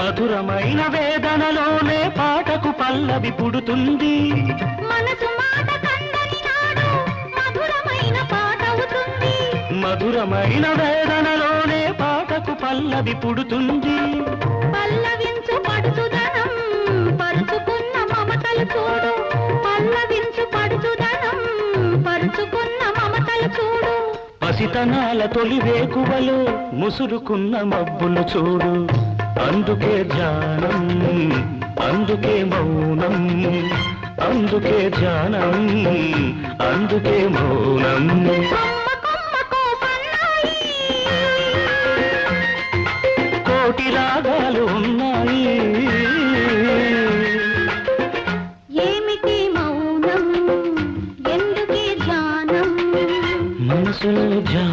మధురమైన వేదనలోనే పాటకు పల్లవి పుడుతుంది మనసు మాట కందని నాడు మధురమైన పాట అవుతుంది మధురమైన వేదనలోనే పాటకు పల్లవి పుడుతుంది పల్లవించు పడుచుదనం పరుచుకున్న మమతలు చూడు పల్లవించు పడుచుదనం పరుచుకున్న మమతలు చూడు పసితనాల తొలి వేకువలో ముసురుకున్న మబ్బులు చూడు అందుకే ధ్యానం అందుకే మౌనం అందుకే ధ్యానం అందుకే మౌనం కోటి రాగాలు ఉన్న